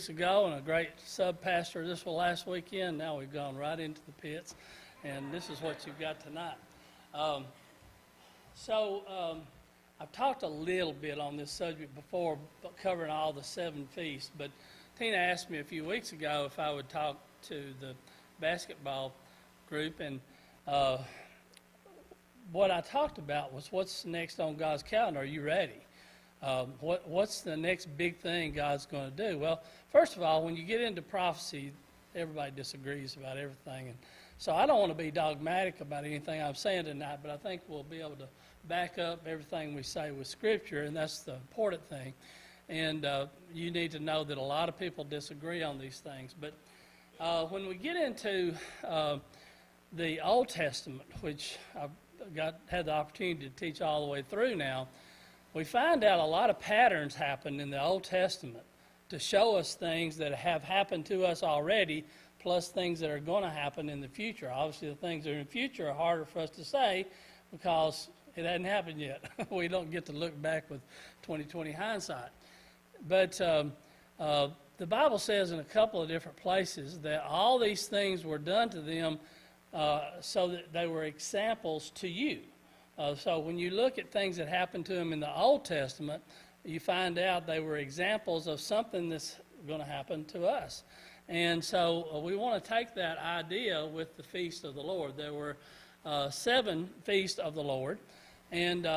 weeks ago, and a great sub-pastor this last weekend. Now we've gone right into the pits, and this is what you've got tonight. I've talked a little bit on this subject before, covering all the 7 feasts, but Tina asked me a few weeks ago if I would talk to the basketball group, and what I talked about was what's next on God's calendar. Are you ready? What's the next big thing God's going to do? Well, first of all, when you get into prophecy, everybody disagrees about everything. And so I don't want to be dogmatic about anything I'm saying tonight, but I think we'll be able to back up everything we say with Scripture, and that's the important thing. And you need to know that a lot of people disagree on these things. But when we get into the Old Testament, which I've had the opportunity to teach all the way through now, we find out a lot of patterns happen in the Old Testament to show us things that have happened to us already, plus things that are going to happen in the future. Obviously, the things that are in the future are harder for us to say because it hadn't happened yet. We don't get to look back with 20/20 hindsight. But the Bible says in a couple of different places that all these things were done to them so that they were examples to you. So when you look at things that happened to them in the Old Testament, you find out they were examples of something that's going to happen to us. And so we want to take that idea with the Feast of the Lord. There were 7 Feasts of the Lord, and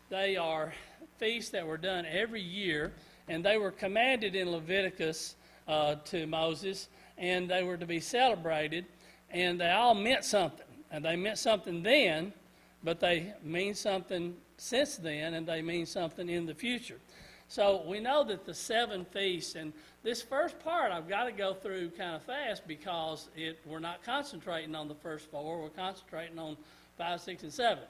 they are feasts that were done every year, and they were commanded in Leviticus to Moses, and they were to be celebrated, and they all meant something. And they meant something then, but they mean something since then, and they mean something in the future. So we know that the 7 feasts, and this first part I've got to go through kind of fast because we're not concentrating on the first 4, we're concentrating on 5, 6, and 7.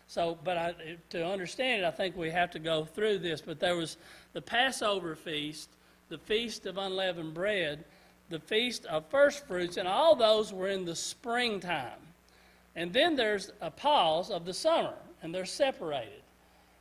So, but to understand it, I think we have to go through this. But there was the Passover feast, the Feast of Unleavened Bread, the Feast of First Fruits, and all those were in the springtime. And then there's a pause of the summer, and they're separated.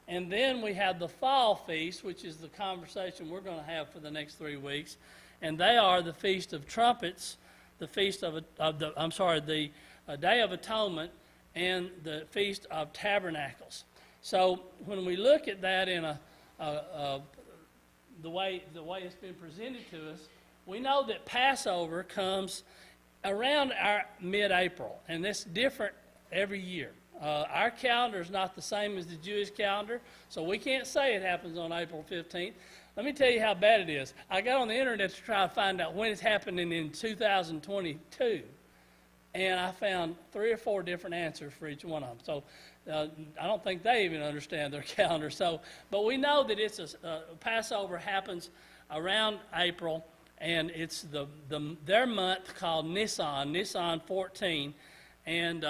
And then we have the fall feast, which is the conversation we're going to have for the next 3 weeks. And they are the Feast of Trumpets, the Feast of the Day of Atonement, and the Feast of Tabernacles. So when we look at that in the way it's been presented to us, we know that Passover comes around our mid-April, and it's different every year. Our calendar is not the same as the Jewish calendar, so we can't say it happens on April 15th. Let me tell you how bad it is. I got on the internet to try to find out when it's happening in 2022, and I found 3 or 4 different answers for each one of them. So I don't think they even understand their calendar. But we know that it's Passover happens around April, and it's their month called Nisan 14, and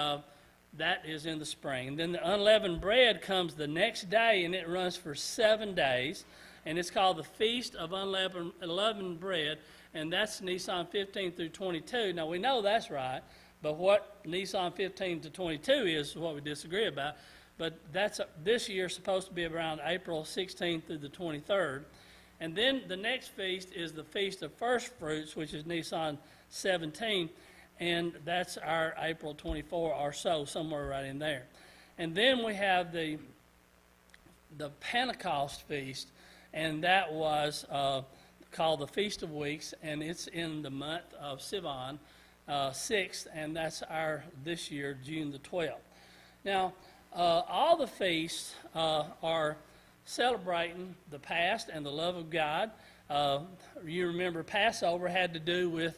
that is in the spring. And then the unleavened bread comes the next day, and it runs for 7 days, and it's called the Feast of Unleavened Bread, and that's Nisan 15 through 22. Now, we know that's right, but what Nisan 15 to 22 is what we disagree about. But that's this year supposed to be around April 16th through the 23rd. And then the next feast is the Feast of First Fruits, which is Nisan 17, and that's our April 24 or so, somewhere right in there. And then we have the Pentecost feast, and that was called the Feast of Weeks, and it's in the month of Sivan, 6th, and that's this year, June the 12th. Now, all the feasts are celebrating the past and the love of God. You remember Passover had to do with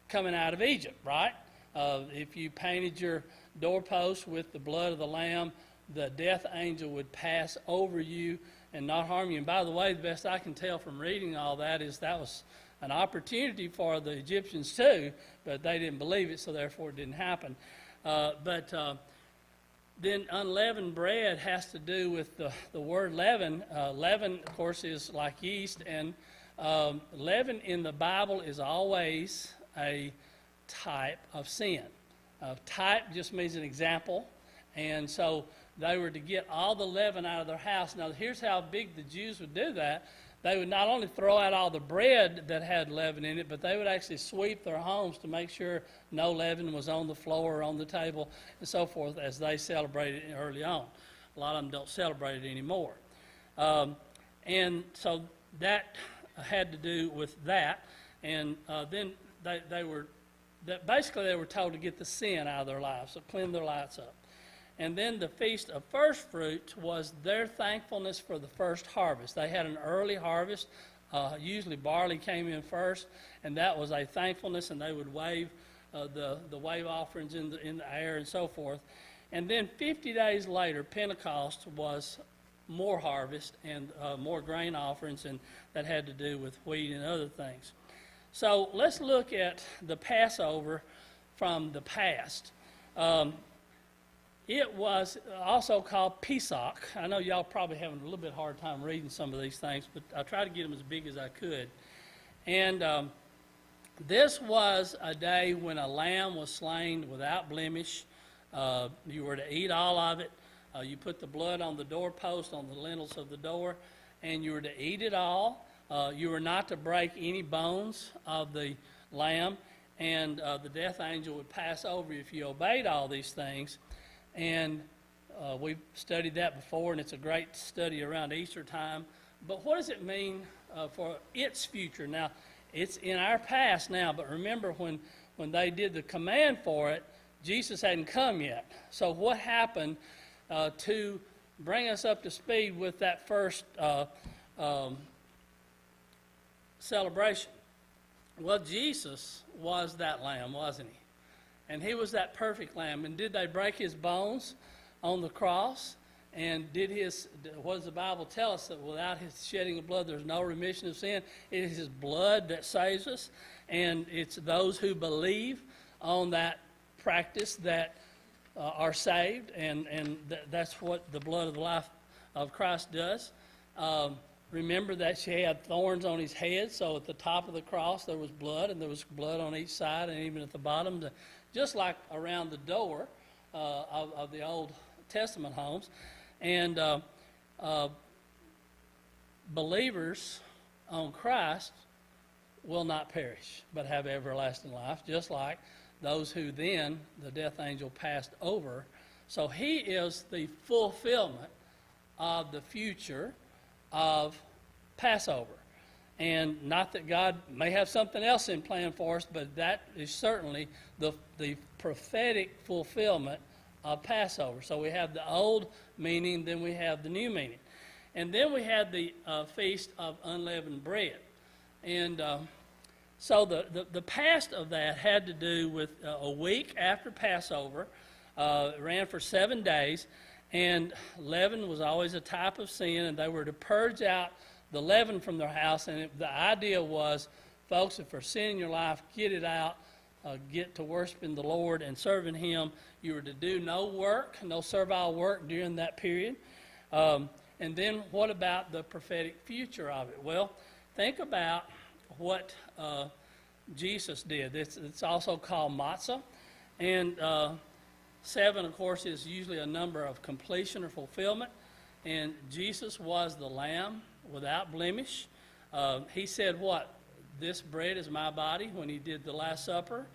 coming out of Egypt, right? If you painted your doorpost with the blood of the lamb, the death angel would pass over you and not harm you. And by the way, the best I can tell from reading all that is that was an opportunity for the Egyptians too, but they didn't believe it, so therefore it didn't happen. Then unleavened bread has to do with the word leaven. Leaven, of course, is like yeast, and leaven in the Bible is always a type of sin. Type just means an example, and so they were to get all the leaven out of their house. Now, here's how big the Jews would do that. they would not only throw out all the bread that had leaven in it, but they would actually sweep their homes to make sure no leaven was on the floor or on the table and so forth as they celebrated it early on. A lot of them don't celebrate it anymore. And so that had to do with that. And then they were told to get the sin out of their lives, so clean their lives up. And then the Feast of First Fruits was their thankfulness for the first harvest. They had an early harvest. Usually barley came in first, and that was a thankfulness, and they would wave the wave offerings in the air and so forth. And then 50 days later, Pentecost was more harvest and more grain offerings, and that had to do with wheat and other things. So let's look at the Passover from the past. It was also called Pesach. I know y'all probably having a little bit hard time reading some of these things, but I tried to get them as big as I could. And this was a day when a lamb was slain without blemish. You were to eat all of it. You put the blood on the doorpost, on the lintels of the door, and you were to eat it all. You were not to break any bones of the lamb, and the death angel would pass over you if you obeyed all these things. And we've studied that before, and it's a great study around Easter time. But what does it mean for its future? Now, it's in our past now, but remember when they did the command for it, Jesus hadn't come yet. So what happened to bring us up to speed with that first celebration? Well, Jesus was that lamb, wasn't he? And he was that perfect lamb. And did they break his bones on the cross? And what does the Bible tell us? That without his shedding of blood, there's no remission of sin. It is his blood that saves us. And it's those who believe on that practice that are saved. And that's what the blood of the life of Christ does. Remember that she had thorns on his head. So at the top of the cross, there was blood. And there was blood on each side and even at the bottom. Just like around the door of the Old Testament homes. And believers on Christ will not perish, but have everlasting life, just like those who then the death angel passed over. So he is the fulfillment of the future of Passover. And not that God may have something else in plan for us, but that is certainly the prophetic fulfillment of Passover. So we have the old meaning, then we have the new meaning. And then we had the Feast of Unleavened Bread. And so the past of that had to do with a week after Passover. It ran for 7 days. And leaven was always a type of sin, and they were to purge out the leaven from their house. And the idea was, folks, if there's sin in your life, get it out. Get to worshiping the Lord and serving him. You were to do no work, no servile work during that period. And then what about the prophetic future of it? Well, think about what Jesus did. It's also called matzah. And 7, of course, is usually a number of completion or fulfillment. And Jesus was the lamb without blemish. He said what? This bread is my body when he did the Last Supper.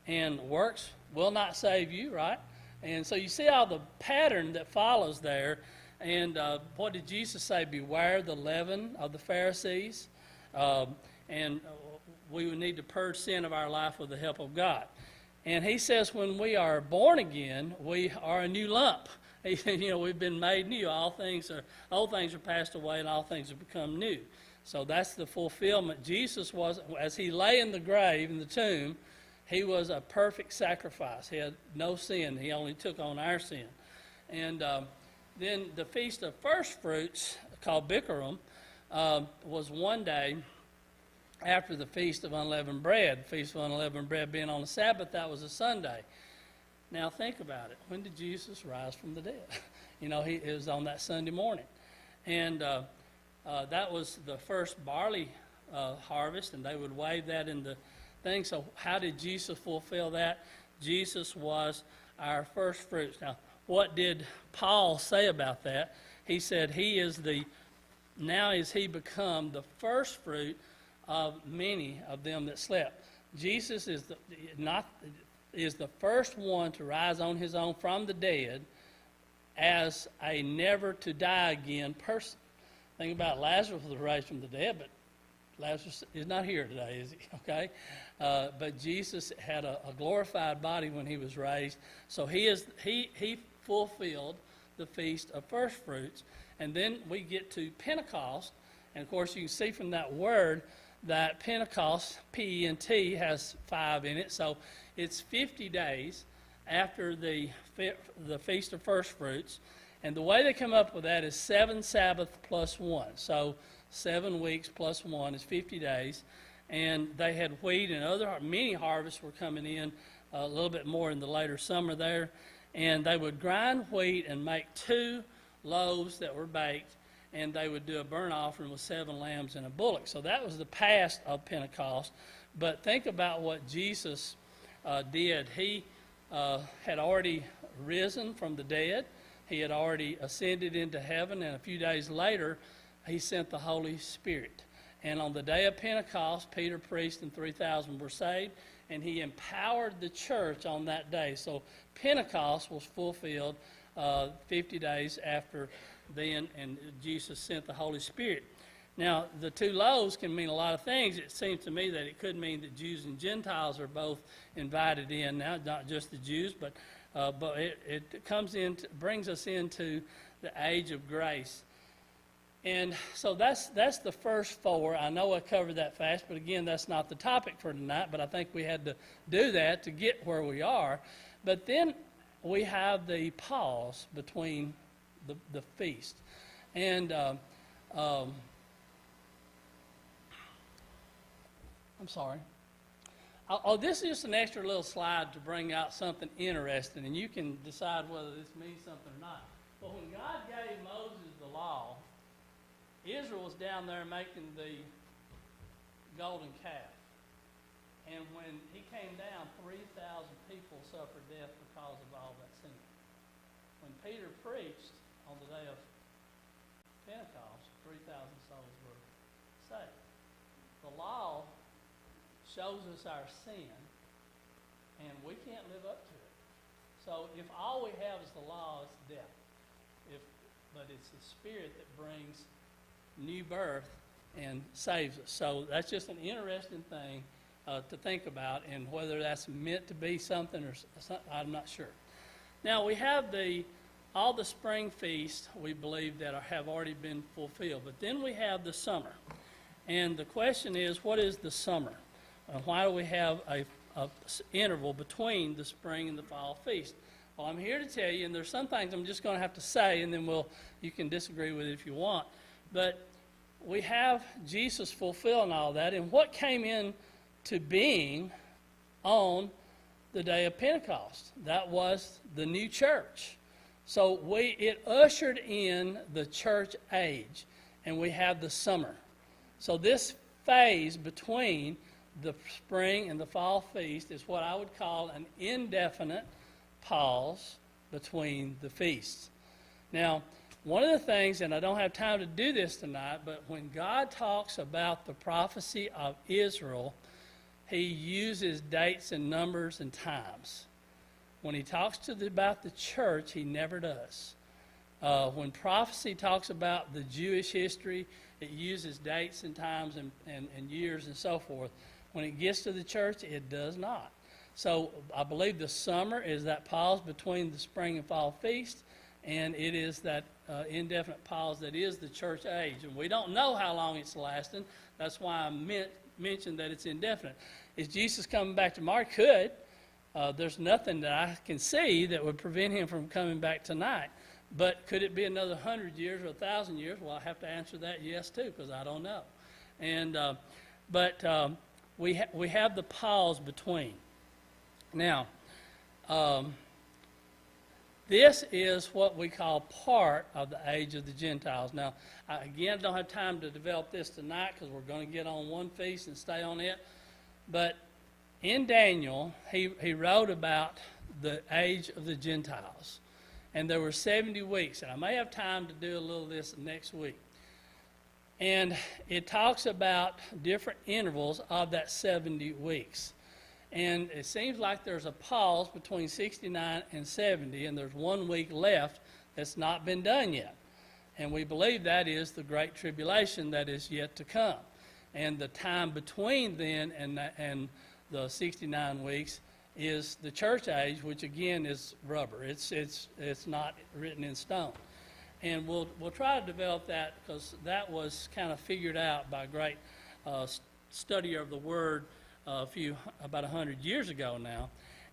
And works will not save you, right? And so you see all the pattern that follows there. And what did Jesus say? Beware the leaven of the Pharisees. And we would need to purge sin of our life with the help of God. And he says when we are born again, we are a new lump. We've been made new. Old things are passed away, and all things have become new. So that's the fulfillment. Jesus was, as he lay in the grave, in the tomb, he was a perfect sacrifice. He had no sin. He only took on our sin. And then the Feast of First Fruits, called Bikurim, was one day after the Feast of Unleavened Bread. The Feast of Unleavened Bread being on the Sabbath, that was a Sunday. Now think about it. When did Jesus rise from the dead? It was on that Sunday morning. And that was the first barley harvest, and they would wave that in the thing. So how did Jesus fulfill that? Jesus was our first fruits. Now, what did Paul say about that? He said he is the now is he become the first fruit of many of them that slept. Jesus is the first one to rise on his own from the dead as a never to die again person. Think about Lazarus was raised from the dead, but Lazarus is not here today, is he? Okay? But Jesus had a glorified body when he was raised. So he fulfilled the feast of first fruits. And then we get to Pentecost. And of course, you can see from that word that Pentecost, P-E-N-T, has 5 in it. So it's 50 days after the feast of first fruits. And the way they come up with that is 7 Sabbath plus 1. So 7 weeks plus 1 is 50 days. And they had wheat and many harvests were coming in a little bit more in the later summer there. And they would grind wheat and make 2 loaves that were baked. And they would do a burnt offering with 7 lambs and a bullock. So that was the past of Pentecost. But think about what Jesus did. He had already risen from the dead. He had already ascended into heaven. And a few days later, he sent the Holy Spirit. And on the day of Pentecost, Peter preached and 3,000 were saved. And he empowered the church on that day. So Pentecost was fulfilled 50 days after then, and Jesus sent the Holy Spirit. Now, the 2 loaves can mean a lot of things. It seems to me that it could mean that Jews and Gentiles are both invited in now, not just the Jews, but it brings us into the age of grace. And so that's the first 4. I know I covered that fast, but again, that's not the topic for tonight, but I think we had to do that to get where we are. But then we have the pause between the feast. And I'm sorry. This is just an extra little slide to bring out something interesting, and you can decide whether this means something or not. But when God gave Moses the law, Israel was down there making the golden calf. And when he came down, 3,000 people suffered death because of all that sin. When Peter preached on the day of Pentecost, 3,000 souls were saved. The law shows us our sin, and we can't live up to it. So if all we have is the law, it's death. But it's the Spirit that brings new birth and saves us. So that's just an interesting thing to think about, and whether that's meant to be something or something, I'm not sure. Now we have all the spring feasts, we believe, that have already been fulfilled. But then we have the summer. And the question is, what is the summer? Why do we have a interval between the spring and the fall feast? Well, I'm here to tell you, and there's some things I'm just going to have to say, and then you can disagree with it if you want. But we have Jesus fulfilling all that, and what came into being on the day of Pentecost? That was the new church. So it ushered in the church age, and we have the summer. So this phase between the spring and the fall feast is what I would call an indefinite pause between the feasts. Now, one of the things, and I don't have time to do this tonight, but when God talks about the prophecy of Israel, he uses dates and numbers and times. When he talks about the church, he never does. When prophecy talks about the Jewish history, it uses dates and times and years and so forth. When it gets to the church, it does not. So I believe the summer is that pause between the spring and fall feast, and it is that indefinite pause that is the church age. And we don't know how long it's lasting. That's why I mentioned that it's indefinite. Is Jesus coming back tomorrow? Could. There's nothing that I can see that would prevent him from coming back tonight. But could it be another 100 years or 1,000 years? Well, I have to answer that yes, too, because I don't know. And we have the pause between. Now, this is what we call part of the age of the Gentiles. Now, I don't have time to develop this tonight because we're going to get on one feast and stay on it. But in Daniel, he wrote about the age of the Gentiles. And there were 70 weeks. And I may have time to do a little of this next week. And it talks about different intervals of that 70 weeks. And it seems like there's a pause between 69 and 70, and there's 1 week left that's not been done yet. And we believe that is the Great Tribulation that is yet to come. And the time between then and the 69 weeks is the church age, which again is rubber. It's not written in stone. And we'll try to develop that, because that was kind of figured out by a great study of the Word about 100 years ago now.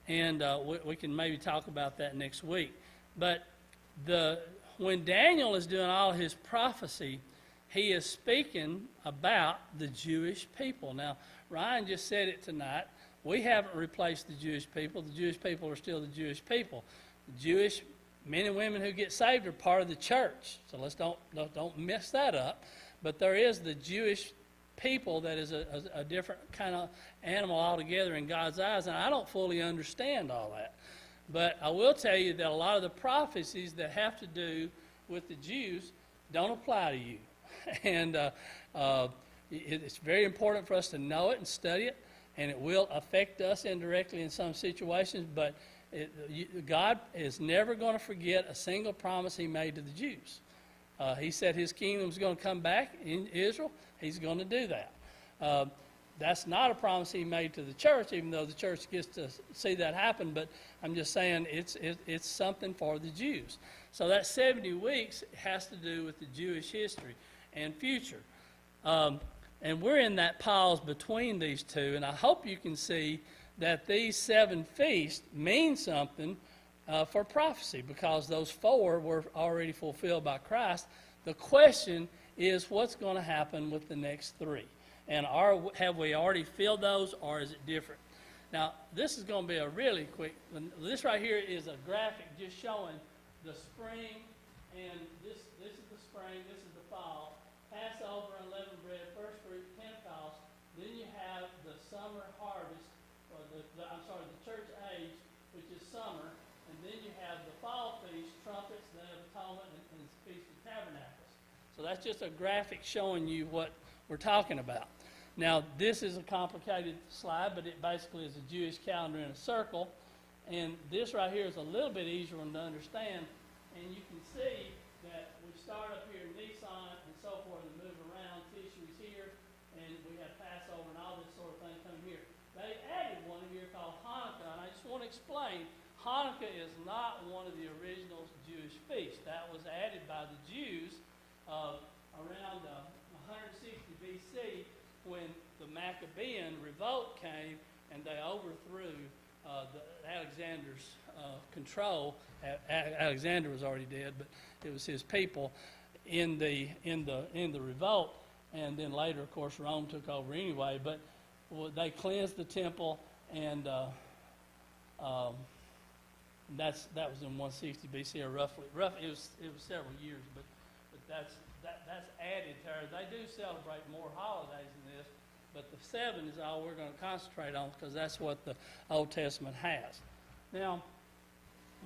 And we can maybe talk about that next week. But when Daniel is doing all his prophecy, he is speaking about the Jewish people. Now, Ryan just said it tonight. We haven't replaced the Jewish people. The Jewish people are still the Jewish people. The Jewish men and women who get saved are part of the church. So let's don't mess that up. But there is the Jewish people that is a different kind of animal altogether in God's eyes, and I don't fully understand all that. But I will tell you that a lot of the prophecies that have to do with the Jews don't apply to you. And it's very important for us to know it and study it, and it will affect us indirectly in some situations, but God is never going to forget a single promise he made to the Jews. He said his kingdom is going to come back in Israel. He's going to do that. That's not a promise he made to the church, even though the church gets to see that happen, but I'm just saying it's something for the Jews. So that 70 weeks has to do with the Jewish history and future. And we're in that pause between these two, and I hope you can see that these 7 feasts mean something for prophecy, because those 4 were already fulfilled by Christ. The question is, what's going to happen with the next 3? And have we already filled those, or is it different? Now, this is going to be a really quick, this right here is a graphic just showing the spring, and this is the spring, this is the fall, Passover, unleavened bread, first fruit, Pentecost. Then you have the summer harvest, or the church age, which is summer, and then you have the fall feast, trumpets, Day of Atonement, and Feast of Tabernacles. So that's just a graphic showing you what we're talking about. Now, this is a complicated slide, but it basically is a Jewish calendar in a circle. And this right here is a little bit easier one to understand. And you can see that we start up here in Nisan and so forth and move around. Tissues here, and we have Passover and all this sort of thing coming here. They added one here called Hanukkah, and I just want to explain, Hanukkah is not one of the original Jewish feasts. That was added by the Jews around 160 BC, when the Maccabean revolt came and they overthrew Alexander's control. Alexander was already dead, but it was his people in the revolt, and then later, of course, Rome took over anyway. But they cleansed the temple, and that was in 160 BC, or roughly. It was several years, but that's added to her. They do celebrate more holidays than this, but the 7 is all we're going to concentrate on, because that's what the Old Testament has. Now,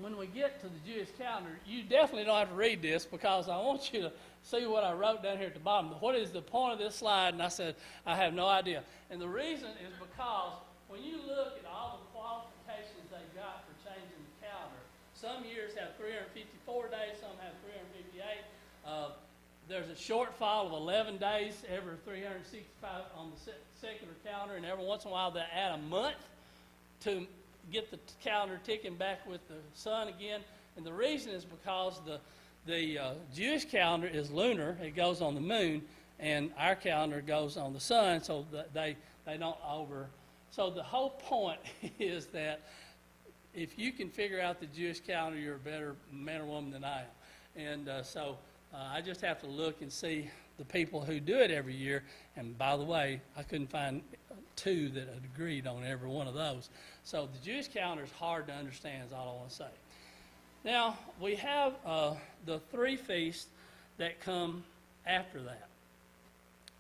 when we get to the Jewish calendar, you definitely don't have to read this, because I want you to see what I wrote down here at the bottom. What is the point of this slide? And I said, I have no idea. And the reason is because when you look at all the qualifications they got for changing the calendar, some years have 354 days, some have 358. There's a shortfall of 11 days every 365 on the secular calendar, and every once in a while they add a month to get the calendar ticking back with the sun again. And the reason is because the Jewish calendar is lunar; it goes on the moon, and our calendar goes on the sun, so they don't over. So the whole point is that if you can figure out the Jewish calendar, you're a better man or woman than I am. And I just have to look and see the people who do it every year. And by the way, I couldn't find 2 that had agreed on every one of those. So the Jewish calendar is hard to understand, is all I want to say. Now, we have the 3 feasts that come after that.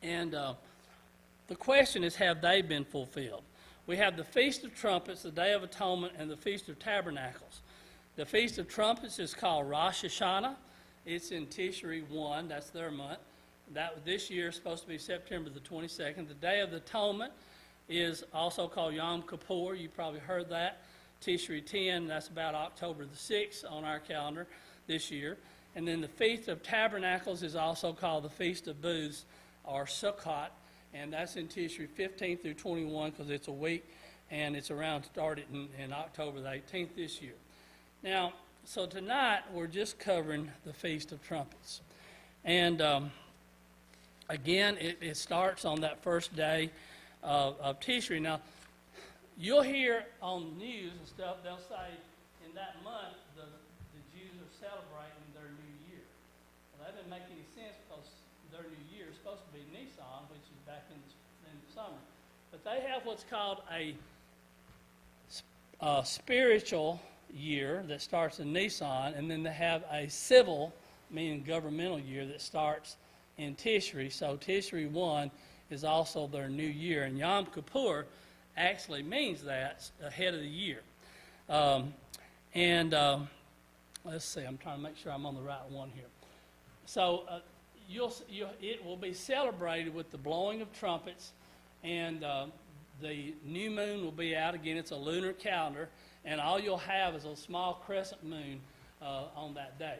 And the question is, have they been fulfilled? We have the Feast of Trumpets, the Day of Atonement, and the Feast of Tabernacles. The Feast of Trumpets is called Rosh Hashanah. It's in Tishri 1, that's their month. This year is supposed to be September the 22nd. The Day of the Atonement is also called Yom Kippur. You probably heard that. Tishri 10, that's about October the 6th on our calendar this year. And then the Feast of Tabernacles is also called the Feast of Booths, or Sukkot, and that's in Tishri 15 through 21 because it's a week, and it's started in October the 18th this year. Now, so tonight we're just covering the Feast of Trumpets. And again, it starts on that first day of Tishri. Now, you'll hear on the news and stuff, they'll say in that month the Jews are celebrating their new year. Well, that doesn't make any sense because their new year is supposed to be Nisan, which is back in the summer. But they have what's called a spiritual year that starts in Nisan, and then they have a civil, meaning governmental year, that starts in Tishri. So Tishri 1 is also their new year. And Yom Kippur actually means that, ahead of the year. Let's see, I'm trying to make sure I'm on the right one here. So it will be celebrated with the blowing of trumpets, and the new moon will be out again. It's a lunar calendar, and all you'll have is a small crescent moon on that day.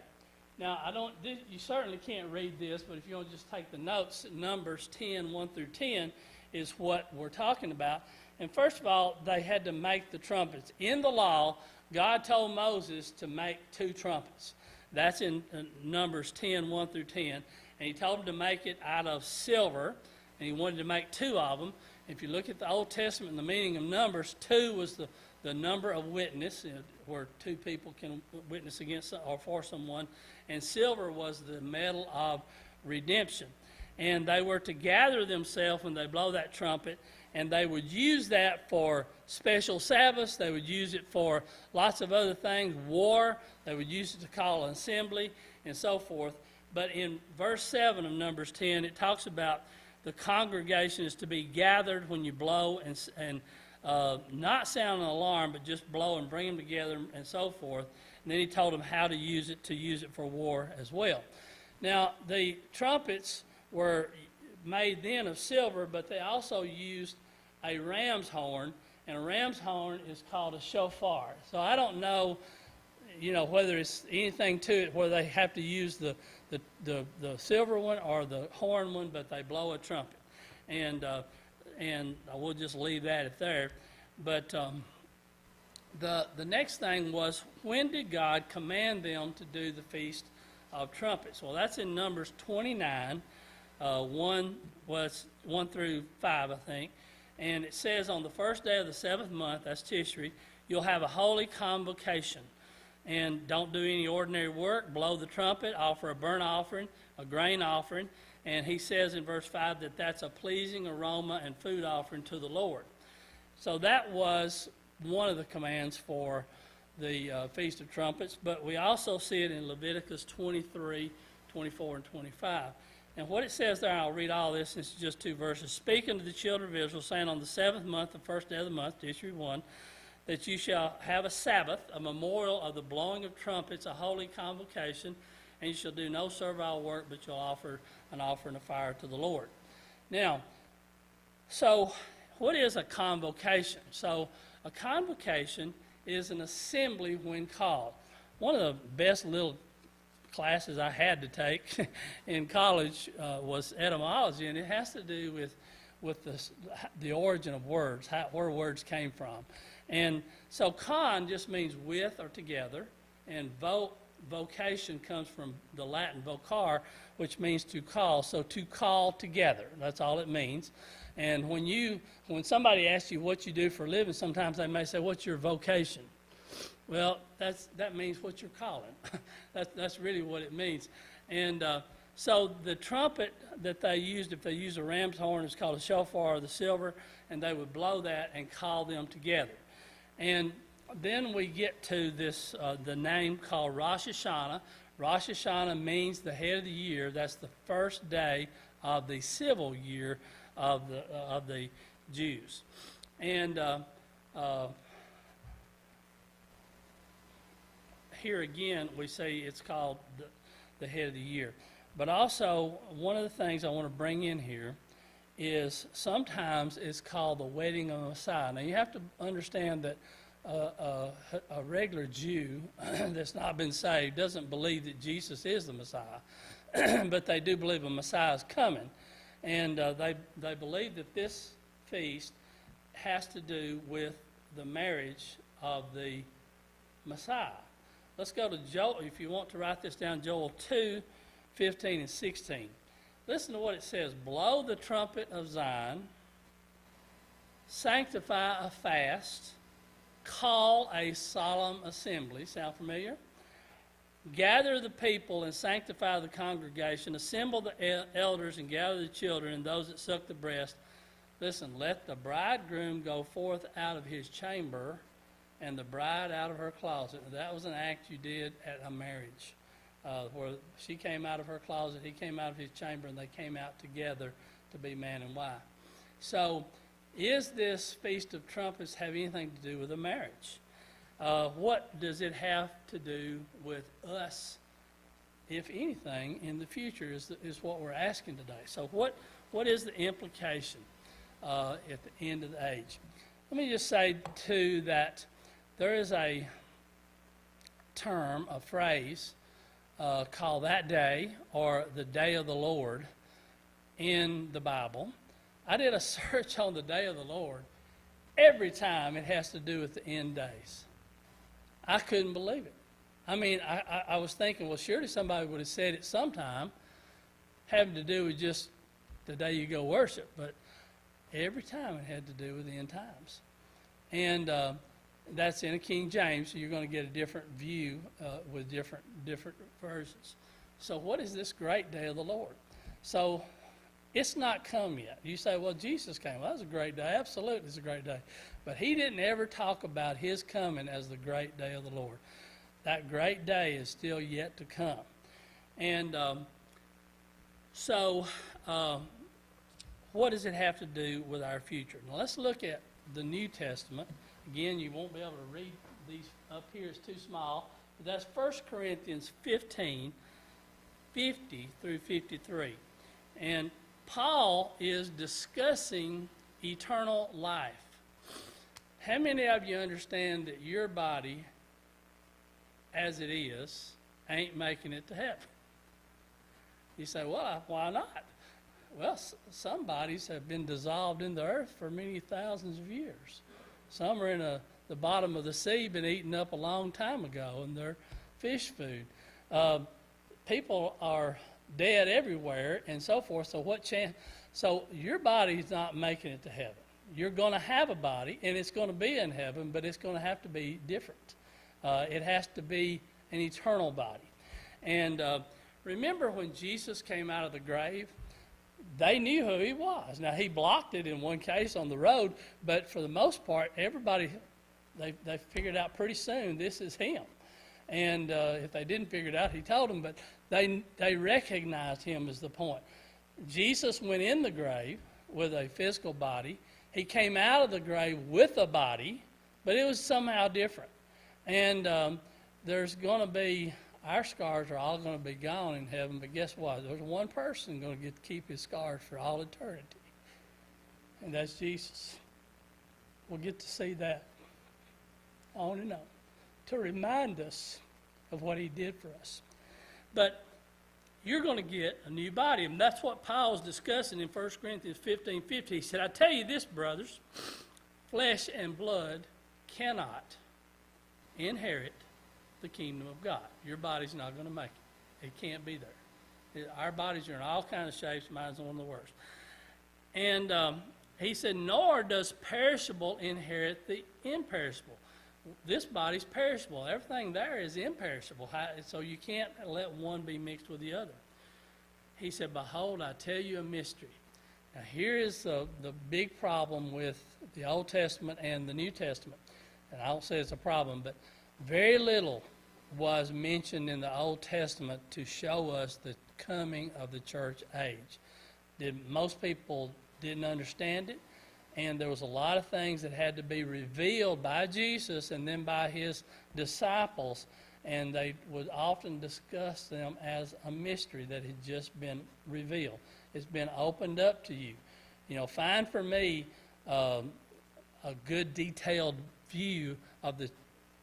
Now, you certainly can't read this, but if you want to just take the notes, Numbers 10, 1 through 10 is what we're talking about. And first of all, they had to make the trumpets. In the law, God told Moses to make 2 trumpets. That's in Numbers 10, 1 through 10. And he told him to make it out of silver, and he wanted to make 2 of them. If you look at the Old Testament and the meaning of Numbers, 2 was the number of witness, where 2 people can witness against or for someone, and silver was the metal of redemption. And they were to gather themselves when they blow that trumpet, and they would use that for special Sabbaths. They would use it for lots of other things, war. They would use it to call an assembly and so forth. But in verse 7 of Numbers 10, it talks about the congregation is to be gathered when you blow and not sound an alarm, but just blow and bring them together and so forth. And then he told them how to use it for war as well. Now, the trumpets were made then of silver, but they also used a ram's horn, and a ram's horn is called a shofar. So I don't know, whether it's anything to it where they have to use the silver one or the horn one, but they blow a trumpet. And we'll just leave that there. But the next thing was, when did God command them to do the Feast of Trumpets? Well, that's in Numbers 29, 1 through 5, I think. And it says, on the first day of the 7th month, that's Tishri, you'll have a holy convocation. And don't do any ordinary work, blow the trumpet, offer a burnt offering, a grain offering. And he says in verse 5 that that's a pleasing aroma and food offering to the Lord. So that was one of the commands for the Feast of Trumpets. But we also see it in Leviticus 23, 24, and 25. And what it says there, I'll read all this, it's just 2 verses. Speak unto the children of Israel, saying, on the 7th month, the first day of the month, Tishri 1, that you shall have a Sabbath, a memorial of the blowing of trumpets, a holy convocation, and you shall do no servile work, but you'll offer an offering of fire to the Lord. Now, so what is a convocation? So a convocation is an assembly when called. One of the best little classes I had to take in college was etymology, and it has to do with the origin of words, where words came from. And so con just means with or together, and vocation comes from the Latin vocar, which means to call. So to call together, that's all it means. And when somebody asks you what you do for a living, sometimes they may say, what's your vocation? Well, that means what you're calling. That's really what it means. And so the trumpet that they used, if they used a ram's horn, is called a shofar, or the silver, and they would blow that and call them together. And then we get to this, the name called Rosh Hashanah. Rosh Hashanah means the head of the year. That's the first day of the civil year of the Jews. And here again, we say it's called the head of the year. But also, one of the things I want to bring in here is sometimes it's called the wedding of the Messiah. Now, you have to understand that a regular Jew that's not been saved doesn't believe that Jesus is the Messiah, but they do believe a Messiah is coming. And they believe that this feast has to do with the marriage of the Messiah. Let's go to Joel, if you want to write this down, Joel 2, 15 and 16. Listen to what it says. Blow the trumpet of Zion, sanctify a fast, call a solemn assembly. Sound familiar? Gather the people and sanctify the congregation. Assemble the elders and gather the children and those that suck the breast. Listen, let the bridegroom go forth out of his chamber and the bride out of her closet. That was an act you did at a marriage, where she came out of her closet, he came out of his chamber, and they came out together to be man and wife. So, is this Feast of Trumpets have anything to do with a marriage? What does it have to do with us, if anything, in the future is what we're asking today. So what is the implication at the end of the age? Let me just say, too, that there is a term, a phrase, called that day or the day of the Lord in the Bible. I did a search on the day of the Lord. Every time it has to do with the end days. I couldn't believe it. I mean, I was thinking, well, surely somebody would have said it sometime, having to do with just the day you go worship. But every time it had to do with the end times. And that's in a King James, so you're going to get a different view with different versions. So what is this great day of the Lord? So it's not come yet. You say, well, Jesus came. Well, that was a great day. Absolutely, it's a great day. But he didn't ever talk about his coming as the great day of the Lord. That great day is still yet to come. And what does it have to do with our future? Now, let's look at the New Testament. Again, you won't be able to read these up here. It's too small. But that's 1 Corinthians 15, 50 through 53. And Paul is discussing eternal life. How many of you understand that your body, as it is, ain't making it to heaven? You say, well, why not? Well, some bodies have been dissolved in the earth for many thousands of years. Some are in the bottom of the sea, been eaten up a long time ago, and they're fish food. People are dead everywhere and so forth. So what chance? So your body's not making it to heaven. You're going to have a body, and it's going to be in heaven, but it's going to have to be different. It has to be an eternal body. And remember when Jesus came out of the grave, they knew who he was. Now, he blocked it in one case on the road, but for the most part, everybody, they figured out pretty soon this is him. And if they didn't figure it out, he told them, but they recognized him as the point. Jesus went in the grave with a physical body. He came out of the grave with a body, but it was somehow different. And there's going to be, our scars are all going to be gone in heaven, but guess what? There's one person going to get to keep his scars for all eternity, and that's Jesus. We'll get to see that on and on to remind us of what he did for us. But you're going to get a new body, and that's what Paul's discussing in 1 Corinthians 15:50. He said, I tell you this, brothers, flesh and blood cannot inherit the kingdom of God. Your body's not going to make it. It can't be there. Our bodies are in all kinds of shapes. Mine's one of the worst. And he said, nor does perishable inherit the imperishable. This body's perishable. Everything there is imperishable. So you can't let one be mixed with the other. He said, behold, I tell you a mystery. Now here is the big problem with the Old Testament and the New Testament. And I don't say it's a problem, but very little was mentioned in the Old Testament to show us the coming of the church age. Most people didn't understand it, and there was a lot of things that had to be revealed by Jesus and then by his disciples. and they would often discuss them as a mystery that had just been revealed. It's been opened up to you. You know, find for me a good detailed view of the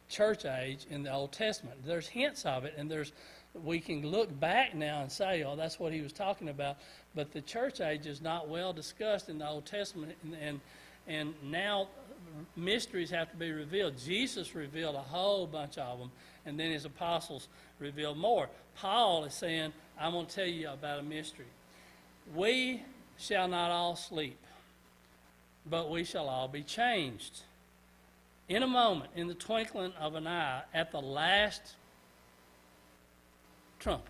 church age in the Old Testament. There's hints of it, and we can look back now and say, oh, that's what he was talking about. But the church age is not well discussed in the Old Testament, and now mysteries have to be revealed. Jesus revealed a whole bunch of them, and then his apostles revealed more. Paul is saying, I'm going to tell you about a mystery. We shall not all sleep, but we shall all be changed. In a moment, in the twinkling of an eye, at the last trumpet.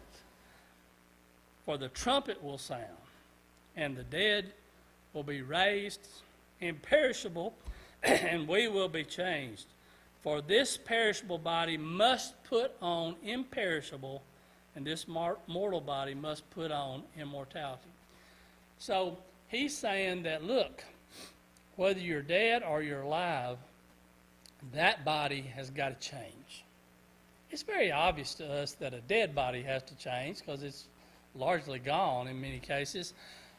For the trumpet will sound, and the dead will be raised imperishable, and we will be changed. For this perishable body must put on imperishable, and this mortal body must put on immortality. So he's saying that, look, whether you're dead or you're alive, that body has got to change. It's very obvious to us that a dead body has to change because it's largely gone in many cases.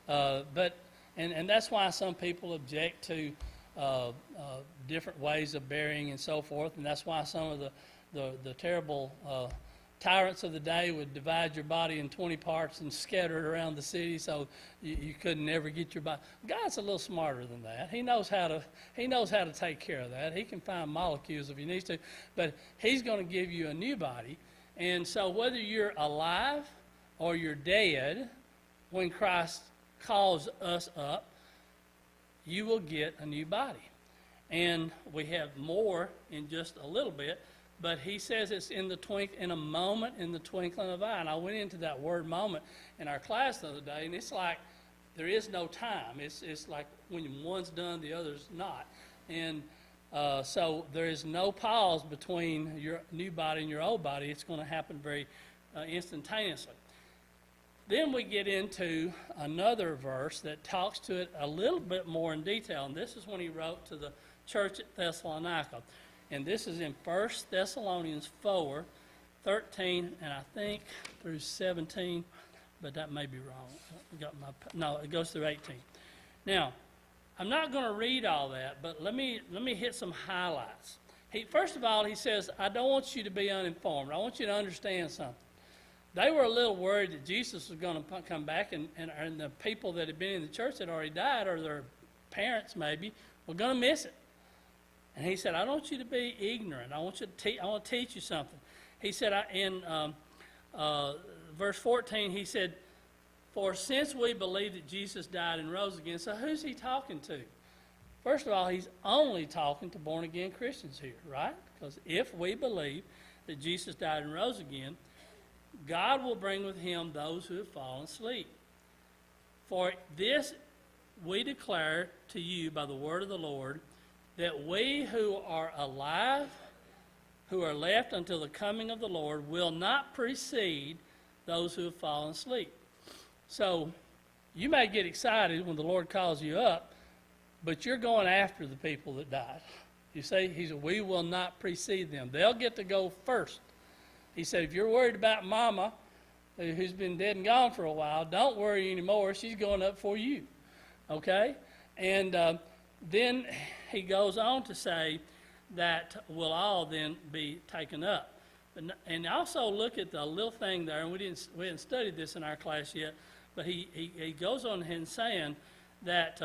But that's why some people object to different ways of burying and so forth, and that's why some of the terrible tyrants of the day would divide your body in 20 parts and scatter it around the city so you couldn't ever get your body. God's a little smarter than that. He knows how to take care of that. He can find molecules if he needs to, but he's going to give you a new body. And so whether you're alive or you're dead, when Christ calls us up, you will get a new body. And we have more in just a little bit, but he says it's in a moment, in the twinkling of an eye. And I went into that word moment in our class the other day, and it's like there is no time. It's like when one's done, the other's not. And so there is no pause between your new body and your old body. It's going to happen very instantaneously. Then we get into another verse that talks to it a little bit more in detail, and this is when he wrote to the church at Thessalonica. And this is in 1 Thessalonians 4, 13, and I think through 17, but that may be wrong. No, it goes through 18. Now, I'm not going to read all that, but let me hit some highlights. First of all, he says, I don't want you to be uninformed. I want you to understand something. They were a little worried that Jesus was going to come back, and the people that had been in the church that already died, or their parents maybe, were going to miss it. And he said, I don't want you to be ignorant. I want to teach you something. He said in verse 14, he said, for since we believe that Jesus died and rose again, so who's he talking to? First of all, he's only talking to born-again Christians here, right? Because if we believe that Jesus died and rose again, God will bring with him those who have fallen asleep. For this we declare to you by the word of the Lord, that we who are alive, who are left until the coming of the Lord, will not precede those who have fallen asleep. So you may get excited when the Lord calls you up, but you're going after the people that died. You say, he said, we will not precede them. They'll get to go first. He said, if you're worried about Mama, who's been dead and gone for a while, don't worry anymore. She's going up for you. Okay? And then he goes on to say that we'll all then be taken up. And also look at the little thing there, and we hadn't studied this in our class yet, but he goes on and saying that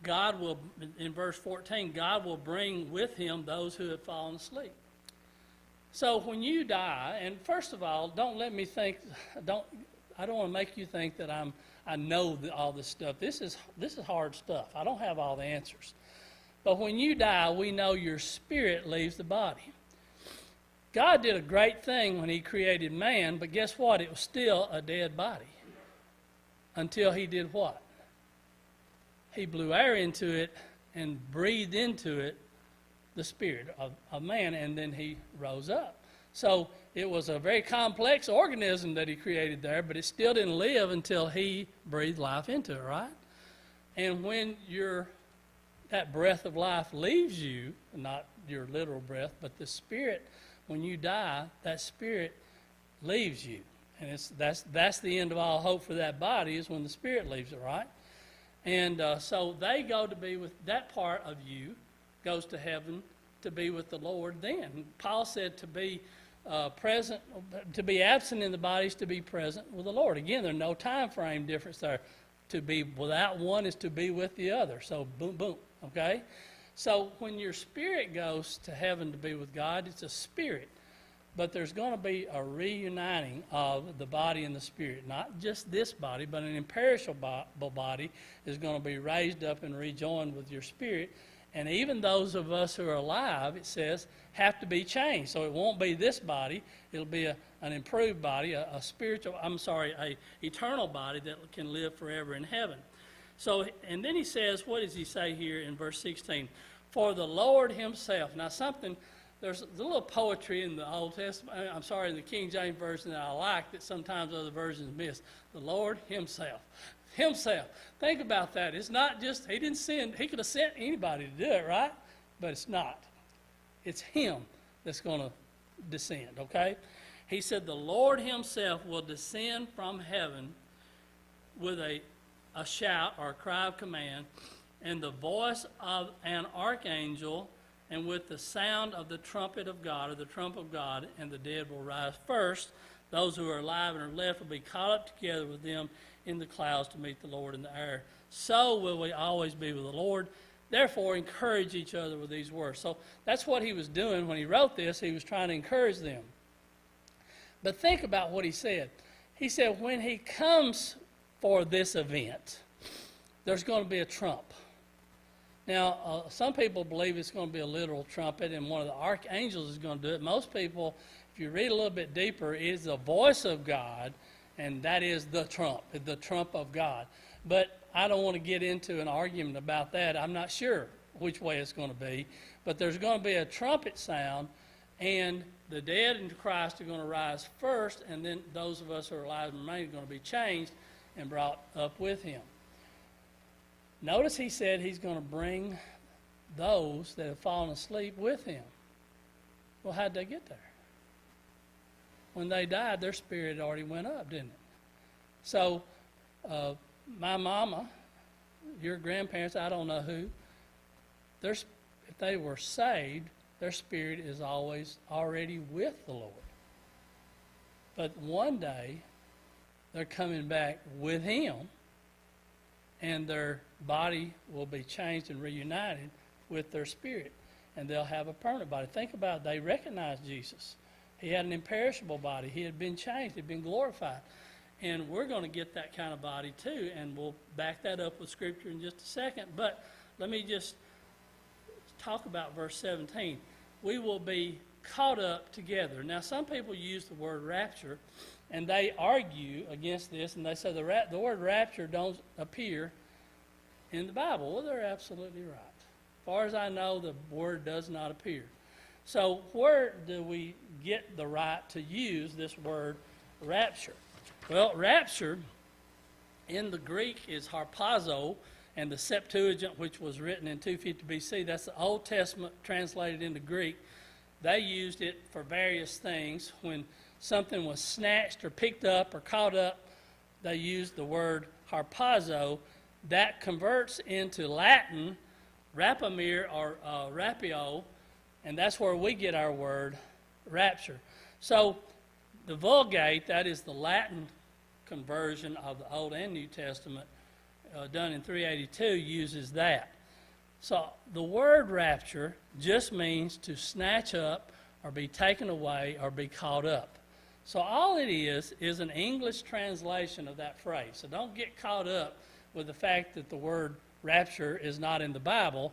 God will, in verse 14, God will bring with him those who have fallen asleep. So when you die, and first of all, don't let me think, I don't want to make you think that I know all this stuff. This is hard stuff. I don't have all the answers. But when you die, we know your spirit leaves the body. God did a great thing when he created man, but guess what? It was still a dead body. Until he did what? He blew air into it and breathed into it the spirit of man, and then he rose up. So it was a very complex organism that he created there, but it still didn't live until he breathed life into it, right? And when that breath of life leaves you, not your literal breath, but the spirit, when you die, that spirit leaves you. And that's the end of all hope for that body, is when the spirit leaves it, right? And so they go to be with, that part of you goes to heaven to be with the Lord then. Paul said to be present, to be absent in the bodies, to be present with the Lord. Again, there's no time frame difference there. To be without one is to be with the other. So boom, boom, okay? So when your spirit goes to heaven to be with God, it's a spirit. But there's going to be a reuniting of the body and the spirit. Not just this body, but an imperishable body is going to be raised up and rejoined with your spirit. And even those of us who are alive, it says, have to be changed. So it won't be this body. It'll be an improved body, a eternal body that can live forever in heaven. So, and then he says, what does he say here in verse 16? For the Lord himself. Now there's a little poetry in the Old Testament, in the King James Version that I like that sometimes other versions miss. The Lord himself. Himself. Think about that. It's not just, he didn't send, he could have sent anybody to do it, right? But it's not. It's him that's going to descend, okay? He said the Lord himself will descend from heaven with a shout or a cry of command, and the voice of an archangel, and with the sound of the trumpet of God, or the trump of God, and the dead will rise first. Those who are alive and are left will be caught up together with them in the clouds to meet the Lord in the air. So will we always be with the Lord. Therefore, encourage each other with these words. So that's what he was doing when he wrote this. He was trying to encourage them. But think about what he said. He said when he comes for this event, there's going to be a trump. Now, some people believe it's going to be a literal trumpet, and one of the archangels is going to do it. Most people, if you read a little bit deeper, it is the voice of God, and that is the trump of God. But I don't want to get into an argument about that. I'm not sure which way it's going to be. But there's going to be a trumpet sound, and the dead in Christ are going to rise first, and then those of us who are alive and remain are going to be changed and brought up with him. Notice he said he's going to bring those that have fallen asleep with him. Well, how'd they get there? When they died, their spirit already went up, didn't it? So, my mama, your grandparents, I don't know who, if they were saved, their spirit is always already with the Lord. But one day, they're coming back with him, and their body will be changed and reunited with their spirit, and they'll have a permanent body. Think about it. They recognized Jesus. He had an imperishable body. He had been changed. He had been glorified. And we're going to get that kind of body too, and we'll back that up with Scripture in just a second. But let me just talk about verse 17. We will be caught up together. Now, some people use the word rapture, and they argue against this, and they say the word rapture don't appear in the Bible. Well, they're absolutely right. As far as I know, the word does not appear. So where do we get the right to use this word rapture? Well, rapture in the Greek is harpazo, and the Septuagint, which was written in 250 BC, that's the Old Testament translated into Greek. They used it for various things. When something was snatched or picked up or caught up, they used the word harpazo. That converts into Latin, rapamir or rapio, and that's where we get our word rapture. So the Vulgate, that is the Latin conversion of the Old and New Testament, done in 382, uses that. So the word rapture just means to snatch up or be taken away or be caught up. So all it is an English translation of that phrase. So don't get caught up with the fact that the word rapture is not in the Bible.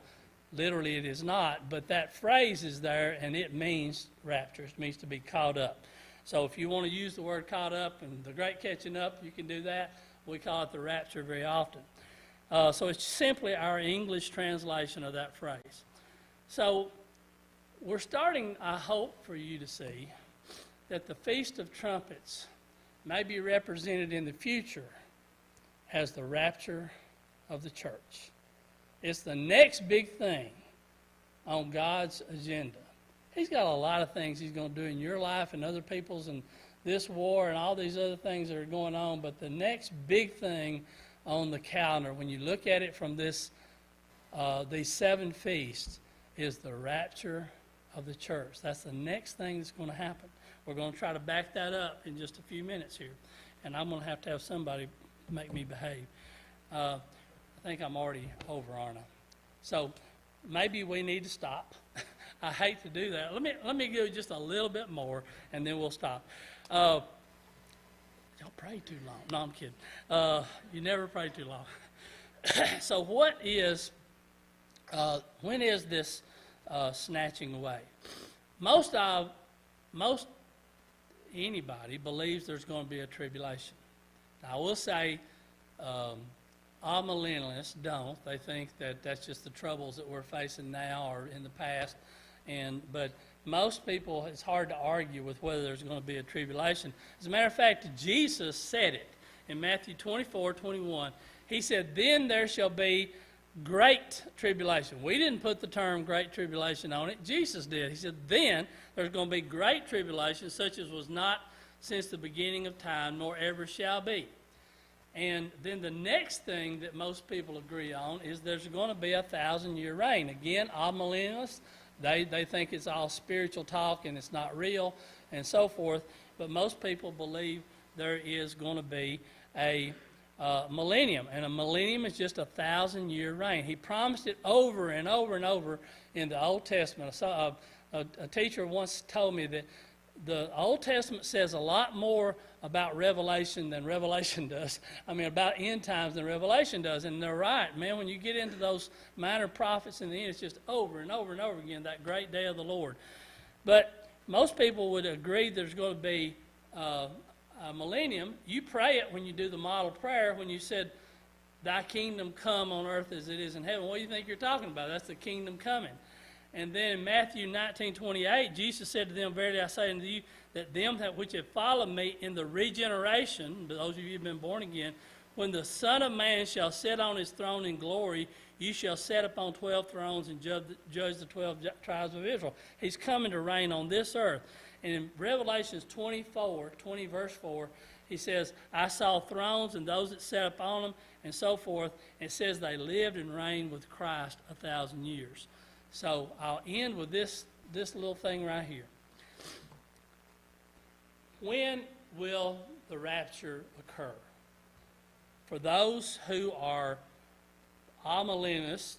Literally it is not, but that phrase is there, and it means rapture. It means to be caught up. So if you want to use the word caught up and the great catching up, you can do that. We call it the rapture very often. So it's simply our English translation of that phrase. So we're starting, I hope, for you to see that the Feast of Trumpets may be represented in the future as the rapture of the church. It's the next big thing on God's agenda. He's got a lot of things he's going to do in your life and other people's, and this war and all these other things that are going on. But the next big thing on the calendar, when you look at it from these 7 feasts, is the rapture of the church. That's the next thing that's going to happen. We're going to try to back that up in just a few minutes here. And I'm going to have somebody make me behave. I think I'm already over, aren't I? So maybe we need to stop. I hate to do that. Let me give just a little bit more, and then we'll stop. Don't pray too long. No, I'm kidding. You never pray too long. So when is this snatching away? Most anybody believes there's going to be a tribulation. Now, I will say all millennialists don't. They think that that's just the troubles that we're facing now or in the past. But most people, it's hard to argue with whether there's going to be a tribulation. As a matter of fact, Jesus said it in Matthew 24:21. He said, "Then there shall be great tribulation." We didn't put the term great tribulation on it. Jesus did. He said, "Then there's going to be great tribulation, such as was not since the beginning of time, nor ever shall be." And then the next thing that most people agree on is there's going to be a 1,000-year reign. Again, all millennialists, they think it's all spiritual talk and it's not real and so forth. But most people believe there is going to be a millennium. And a millennium is just a 1,000-year reign. He promised it over and over and over in the Old Testament. A teacher once told me that the Old Testament says a lot more about Revelation than Revelation does. I mean, about end times than Revelation does. And they're right, man. When you get into those minor prophets in the end, it's just over and over and over again, that great day of the Lord. But most people would agree there's going to be a millennium. You pray it when you do the model prayer, when you said, "Thy kingdom come on earth as it is in heaven." What do you think you're talking about? That's the kingdom coming. And then in Matthew 19:28, Jesus said to them, "Verily I say unto you, that them which have followed me in the regeneration," those of you who have been born again, "when the Son of Man shall sit on his throne in glory, you shall sit upon 12 thrones and judge the 12 tribes of Israel." He's coming to reign on this earth. And in Revelation 20 verse 4, he says, "I saw thrones and those that sat upon them," and so forth. It says they lived and reigned with Christ 1,000 years. So I'll end with this little thing right here. When will the rapture occur? For those who are amillennialists,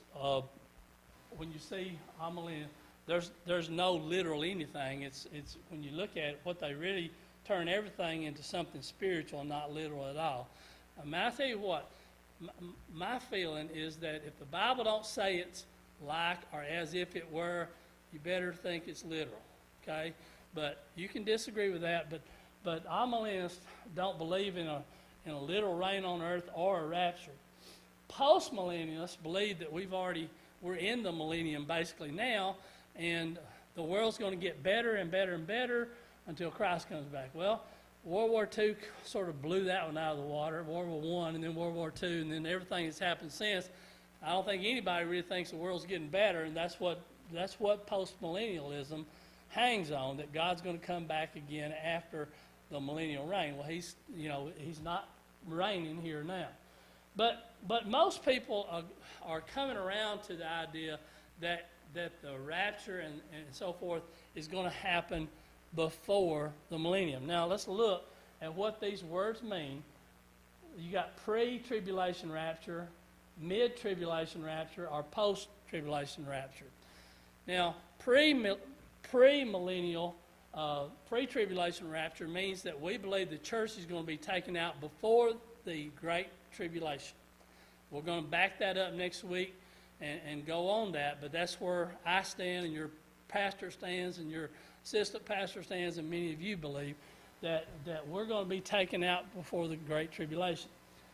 when you see amillennial, there's no literal anything. It's when you look at it, what they really turn everything into something spiritual and not literal at all. I mean, I tell you what, my feeling is that if the Bible don't say it's like or as if it were, you better think it's literal, okay? But you can disagree with that, but amillennialists don't believe in a literal reign on earth or a rapture. Post-millennialists believe that we're in the millennium basically now, and the world's going to get better and better and better until Christ comes back. Well, World War II sort of blew that one out of the water, World War I and then World War II, and then everything that's happened since. I don't think anybody really thinks the world's getting better, and that's what post-millennialism hangs on, that God's going to come back again after the millennial reign. Well, he's not reigning here now. But most people are coming around to the idea that the rapture and so forth is going to happen before the millennium. Now, let's look at what these words mean. You got pre-tribulation rapture, mid-tribulation rapture, or post-tribulation rapture. Now, pre-millennial, pre-tribulation rapture means that we believe the church is going to be taken out before the Great Tribulation. We're going to back that up next week and go on that, but that's where I stand and your pastor stands and your assistant pastor stands and many of you believe that we're going to be taken out before the Great Tribulation.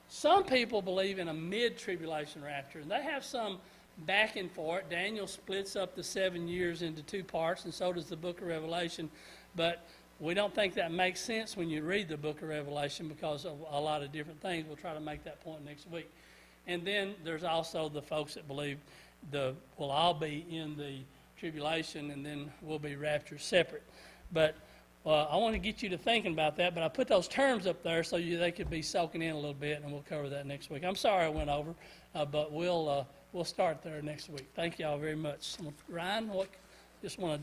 Some people believe in a mid-tribulation rapture, and they have some backing for it. Daniel splits up the 7 years into 2 parts, and so does the book of Revelation. But we don't think that makes sense when you read the book of Revelation because of a lot of different things. We'll try to make that point next week. And then there's also the folks that believe we'll all be in the tribulation, and then we'll be raptured separate. But I want to get you to thinking about that, but I put those terms up there so they could be soaking in a little bit, and we'll cover that next week. I'm sorry I went over, but we'll start there next week. Thank you all very much. Ryan, just want to